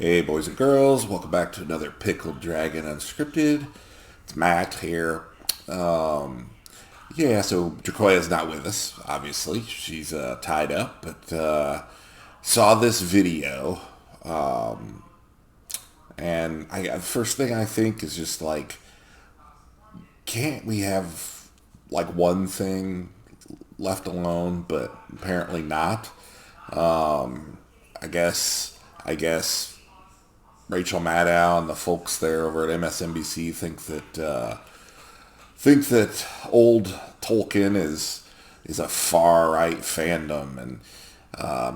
Hey, boys and girls, welcome back to another Pickled Dragon Unscripted. It's Matt here. So Dracoya's not with us, obviously. She's tied up, but saw this video. The first thing I think is just like, can't we have like one thing left alone, but apparently not. I guess Rachel Maddow and the folks there over at MSNBC think that old Tolkien is a far right fandom, and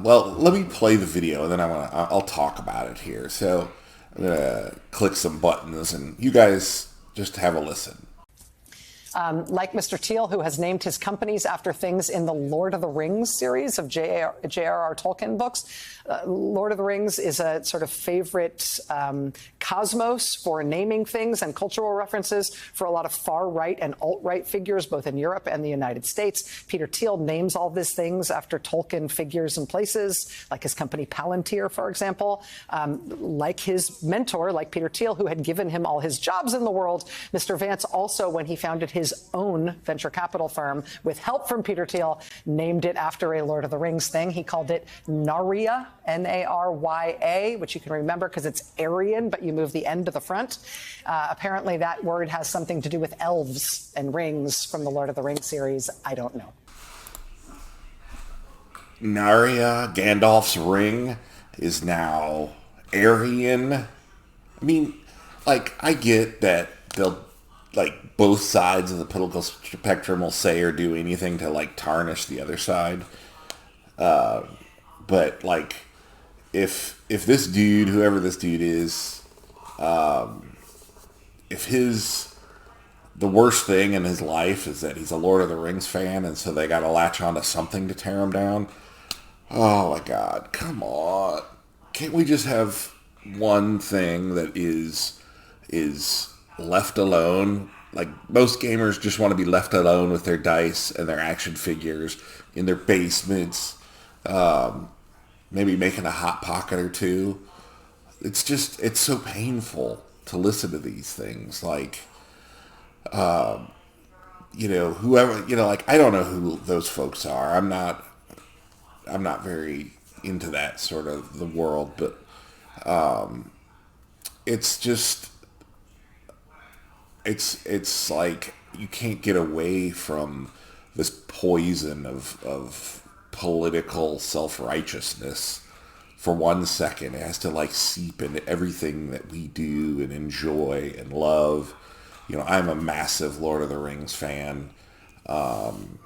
let me play the video and then I'll talk about it here. So I'm gonna click some buttons and you guys just have a listen. Like Mr. Teal, who has named his companies after things in the Lord of the Rings series of J.R.R. Tolkien books. Lord of the Rings is a sort of favorite cosmos for naming things and cultural references for a lot of far-right and alt-right figures, both in Europe and the United States. Peter Thiel names all these things after Tolkien figures and places, like his company Palantir, for example. Like his mentor, like Peter Thiel, who had given him all his jobs in the world, Mr. Vance also, when he founded his own venture capital firm with help from Peter Thiel, named it after a Lord of the Rings thing. He called it Narya, Narya, which you can remember because it's Aryan, but you move the N to the front. Apparently that word has something to do with elves and rings from the Lord of the Rings series. I don't know. Narya, Gandalf's ring, is now Aryan. I mean, like, I get that they'll, like, both sides of the political spectrum will say or do anything to, like, tarnish the other side. But, like, if this dude, whoever this dude is, if the worst thing in his life is that he's a Lord of the Rings fan, and so they got to latch on to something to tear him down. Oh, my God. Come on. Can't we just have one thing that is left alone? Like, most gamers just want to be left alone with their dice and their action figures in their basements, maybe making a Hot Pocket or two. It's so painful to listen to these things. Like, whoever, like, I don't know who those folks are. I'm not very into that sort of the world, but it's like you can't get away from this poison of political self-righteousness for 1 second. It has to, like, seep into everything that we do and enjoy and love. I'm a massive Lord of the Rings fan. And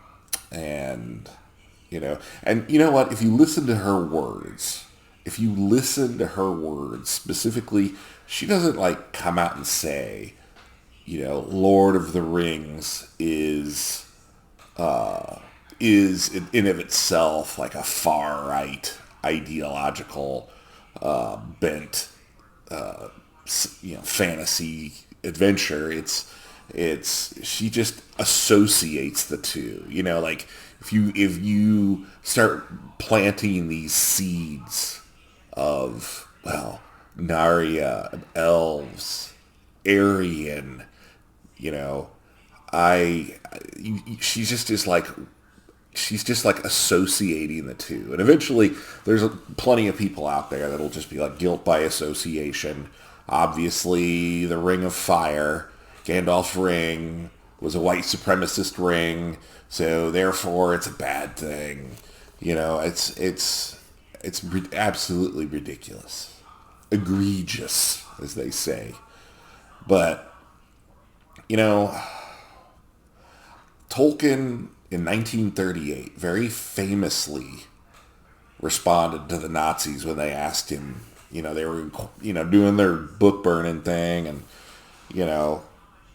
you know what? If you listen to her words, specifically, she doesn't, like, come out and say, Lord of the Rings is in of itself like a far right ideological bent fantasy adventure. She just associates the two. Like, if you start planting these seeds of, well, Narya, elves, Aryan, she's just like associating the two, and eventually there's plenty of people out there that'll just be like guilt by association. Obviously, the Ring of Fire, Gandalf's ring, was a white supremacist ring, so therefore it's a bad thing. It's absolutely ridiculous, egregious, as they say. But Tolkien in 1938 very famously responded to the Nazis when they asked him, they were, doing their book burning thing, and,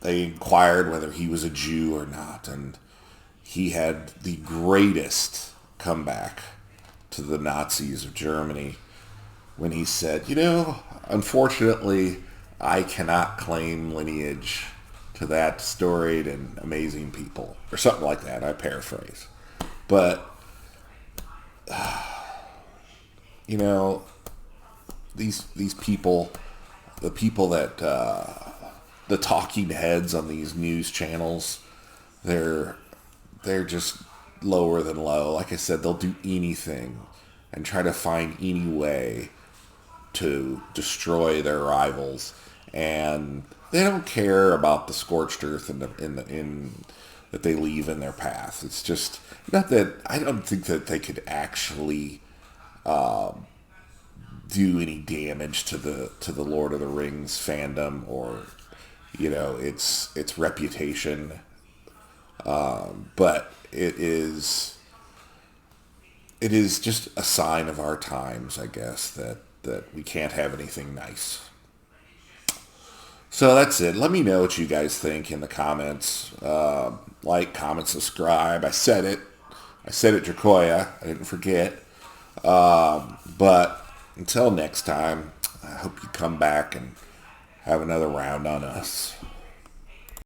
they inquired whether he was a Jew or not, and he had the greatest comeback to the Nazis of Germany when he said, unfortunately, I cannot claim lineage to that storied and amazing people, or something like that. I paraphrase. But, these people, the people that the talking heads on these news channels, they're just lower than low. Like I said, they'll do anything and try to find any way to destroy their rivals, and they don't care about the scorched earth in that they leave in their path. It's just not that I don't think that they could actually do any damage to the Lord of the Rings fandom or its reputation, but it is just a sign of our times, I guess, that we can't have anything nice. So that's it. Let me know what you guys think in the comments. Like, comment, subscribe. I said it, Dracoya. I didn't forget. But until next time, I hope you come back and have another round on us.